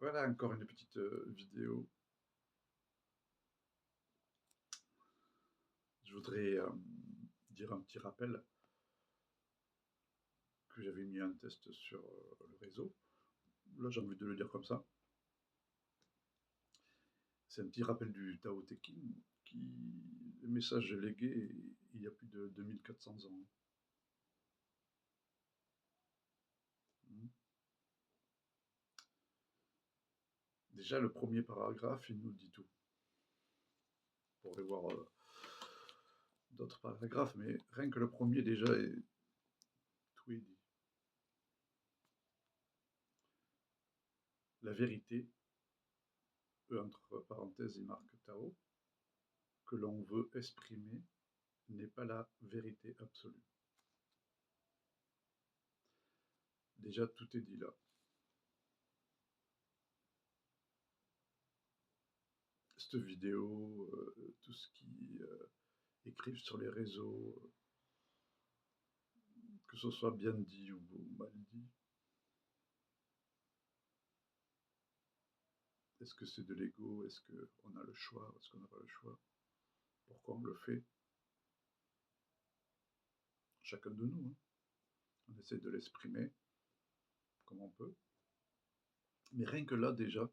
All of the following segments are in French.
Voilà encore une petite vidéo. Je voudrais dire un petit rappel que j'avais mis un test sur le réseau. Là, j'ai envie de le dire comme ça. C'est un petit rappel du Tao Te Ching, le message légué il y a plus de 2400 ans. Déjà, le premier paragraphe, il nous dit tout. On pourrait voir d'autres paragraphes, mais rien que le premier, déjà, tout est dit. La vérité, entre parenthèses, il marque Tao, que l'on veut exprimer, n'est pas la vérité absolue. Déjà, tout est dit là. Cette vidéo, tout ce qui écrivent sur les réseaux, que ce soit bien dit ou mal dit. Est-ce que c'est de l'ego? Est-ce qu'on a le choix? Est-ce qu'on n'a pas le choix? Pourquoi on le fait? Chacun de nous, hein. On essaie de l'exprimer comme on peut. Mais rien que là, déjà,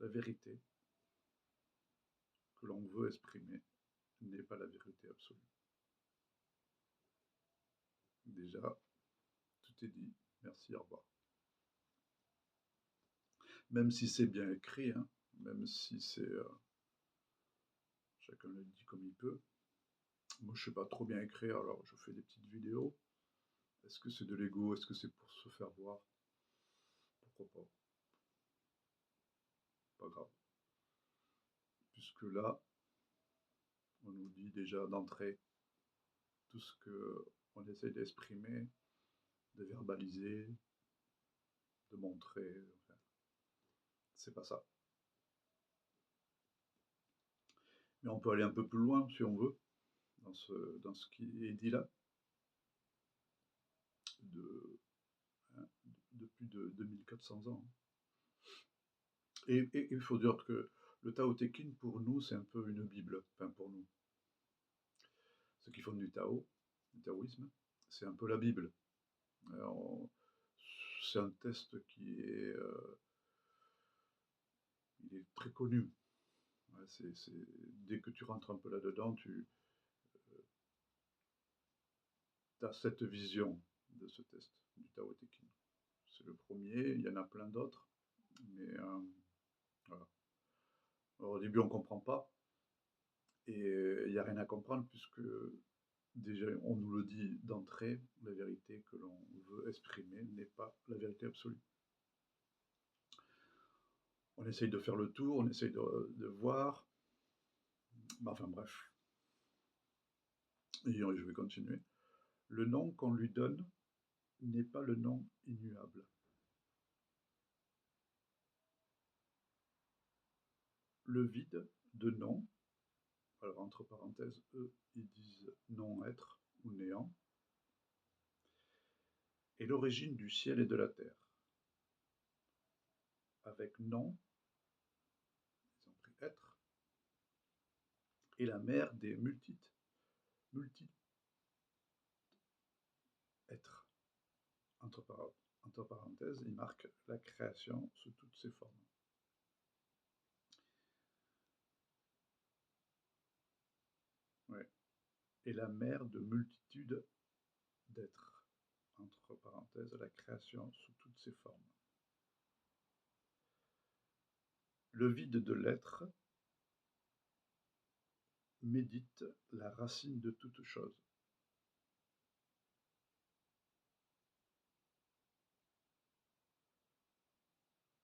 la vérité que l'on veut exprimer n'est pas la vérité absolue. Déjà, tout est dit. Merci, au revoir. Même si c'est bien écrit, hein, même si c'est... chacun le dit comme il peut. Moi, je ne sais pas trop bien écrire, alors je fais des petites vidéos. Est-ce que c'est de l'ego? Est-ce que c'est pour se faire voir? Pourquoi pas? Pas grave. Puisque là, on nous dit déjà d'entrée tout ce qu'on essaie d'exprimer, de verbaliser, de montrer. Enfin, c'est pas ça. Mais on peut aller un peu plus loin si on veut, dans ce qui est dit là, de plus de 2400 ans. Et il faut dire que le Tao Te Ching, pour nous, c'est un peu une Bible. Enfin, pour nous. Ceux qui font du Tao, du taoïsme, c'est un peu la Bible. C'est un test qui est, il est très connu. Ouais, dès que tu rentres un peu là-dedans, tu as cette vision de ce test du Tao Te Ching. C'est le premier, il y en a plein d'autres, mais voilà. Alors, au début, on ne comprend pas, et il n'y a rien à comprendre, puisque déjà, on nous le dit d'entrée, la vérité que l'on veut exprimer n'est pas la vérité absolue. On essaye de faire le tour, on essaye de voir, enfin bref. Et je vais continuer. Le nom qu'on lui donne n'est pas le nom immuable. Le vide de nom, alors entre parenthèses, eux, ils disent non-être ou néant, est l'origine du ciel et de la terre. Avec non, ils ont pris être, et la mère des multi êtres. Entre parenthèses, il marque la création sous toutes ses formes. Ouais. Et la mère de multitudes d'êtres. Entre parenthèses, la création sous toutes ses formes. Le vide de l'être médite la racine de toute chose.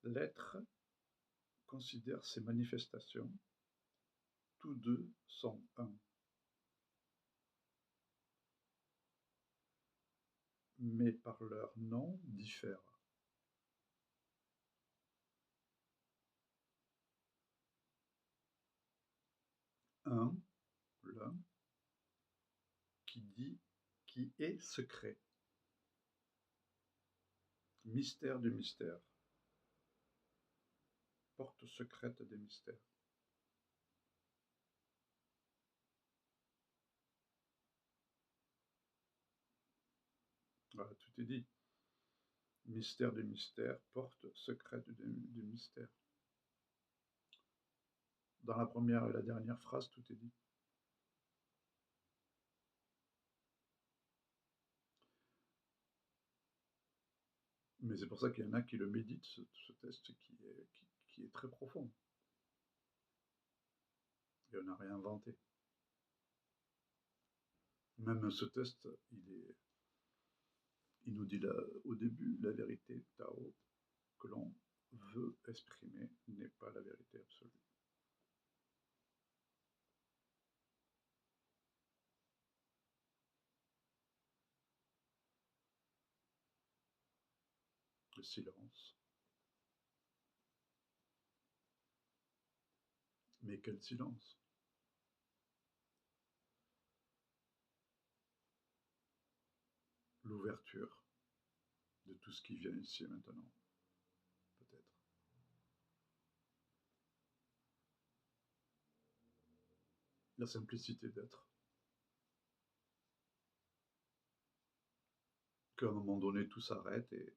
L'être considère ces manifestations, tous deux sont un. Mais par leur nom diffèrent. Un, l'un, qui dit, qui est secret. Mystère du mystère. Porte secrète des mystères. Voilà, tout est dit. Mystère du mystère, porte secrète du mystère. Dans la première et la dernière phrase, tout est dit. Mais c'est pour ça qu'il y en a qui le méditent, ce test qui est très profond. Et on n'a rien inventé. Même ce test, il nous dit au début, la vérité Tao que l'on veut exprimer n'est pas la vérité absolue. Le silence. Mais quel silence! L'ouverture de tout ce qui vient ici et maintenant, peut-être. La simplicité d'être. Qu'à un moment donné, tout s'arrête et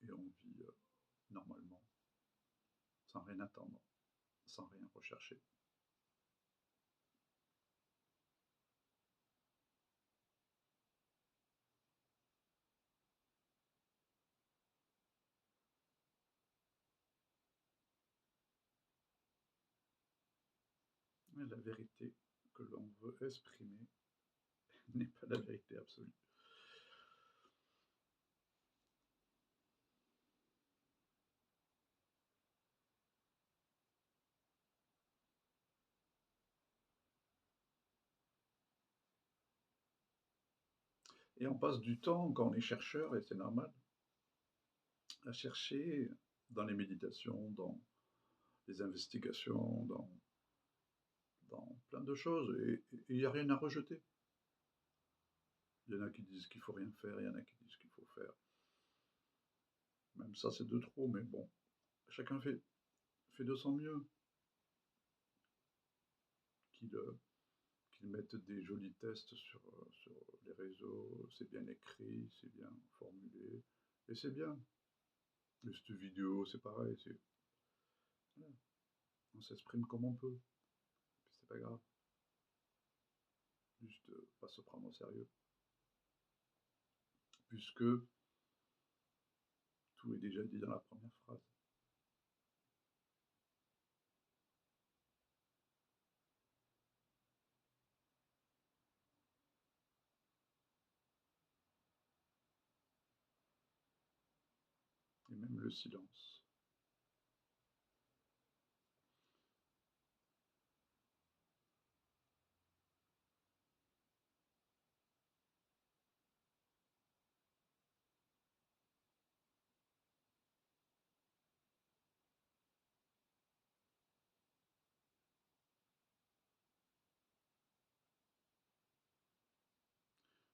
on vit normalement, sans rien attendre, sans rien rechercher. Mais la vérité que l'on veut exprimer n'est pas la vérité absolue. Et on passe du temps, quand on est chercheur, et c'est normal, à chercher dans les méditations, dans les investigations, dans plein de choses, et il n'y a rien à rejeter. Il y en a qui disent qu'il ne faut rien faire, il y en a qui disent qu'il faut faire. Même ça, c'est de trop, mais bon, chacun fait de son mieux. Qu'ils mettent des jolis tests sur les réseaux, c'est bien écrit, c'est bien formulé, et c'est bien. Et cette vidéo, c'est pareil, voilà. On s'exprime comme on peut, c'est pas grave. Juste pas se prendre au sérieux. Puisque tout est déjà dit dans la première phrase. Et même le silence.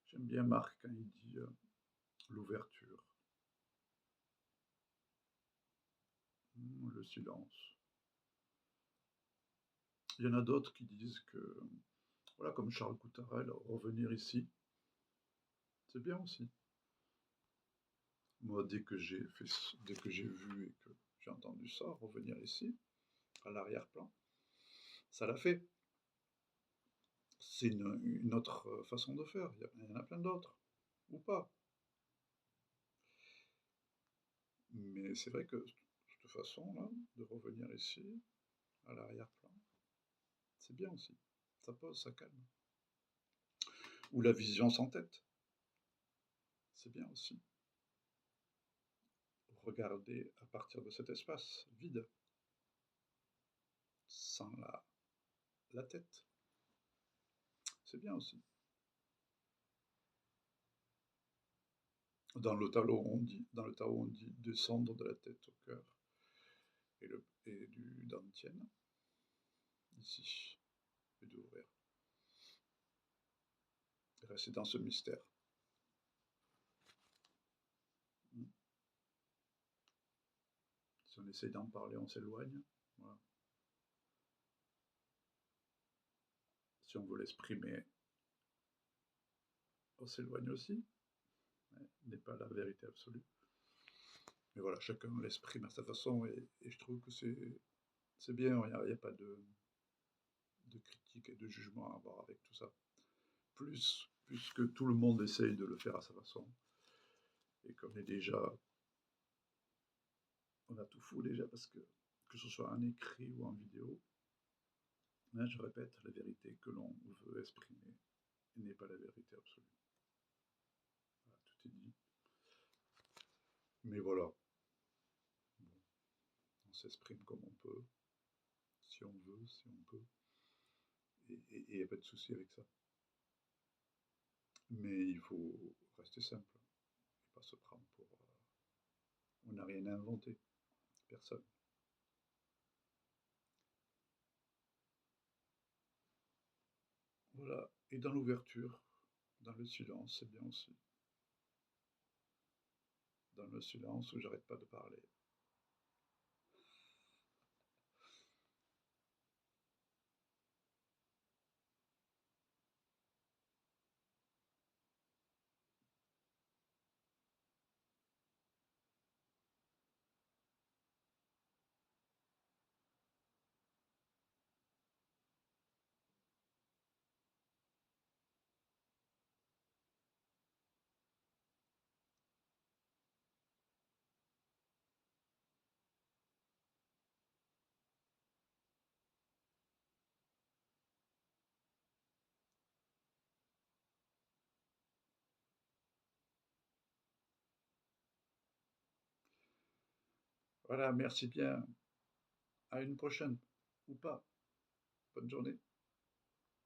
J'aime bien Marc quand il dit l'ouverture, le silence. Il y en a d'autres qui disent que, voilà, comme Charles Coutarel, revenir ici, c'est bien aussi. Moi, dès que j'ai vu et que j'ai entendu ça, revenir ici, à l'arrière-plan, ça l'a fait. C'est une autre façon de faire. Il y en a plein d'autres, ou pas. Mais c'est vrai que cette façon-là, de revenir ici, à l'arrière-plan, c'est bien aussi. Ça pose, ça calme. Ou la vision sans tête, c'est bien aussi. Regarder à partir de cet espace vide, sans la tête, c'est bien aussi. Dans le tarot, on dit descendre de la tête au cœur et du dantian, ici, et d'ouvrir. Rester dans ce mystère. on essaye d'en parler, on s'éloigne. Voilà. Si on veut l'exprimer, on s'éloigne aussi. Ouais, n'est pas la vérité absolue. Mais voilà, chacun l'exprime à sa façon et je trouve que c'est bien, il y a pas de critique et de jugement à avoir avec tout ça. Puisque tout le monde essaye de le faire à sa façon et qu'on est déjà on a tout faux déjà parce que ce soit en écrit ou en vidéo, hein, je répète, la vérité que l'on veut exprimer n'est pas la vérité absolue. Voilà, tout est dit. Mais voilà, bon, on s'exprime comme on peut, si on veut, si on peut, et il n'y a pas de souci avec ça. Mais il faut rester simple, et pas se prendre pour... on n'a rien à inventer, personne. Voilà, et dans l'ouverture, dans le silence, c'est bien aussi. Dans le silence où j'arrête pas de parler. Voilà, merci bien. À une prochaine, ou pas. Bonne journée.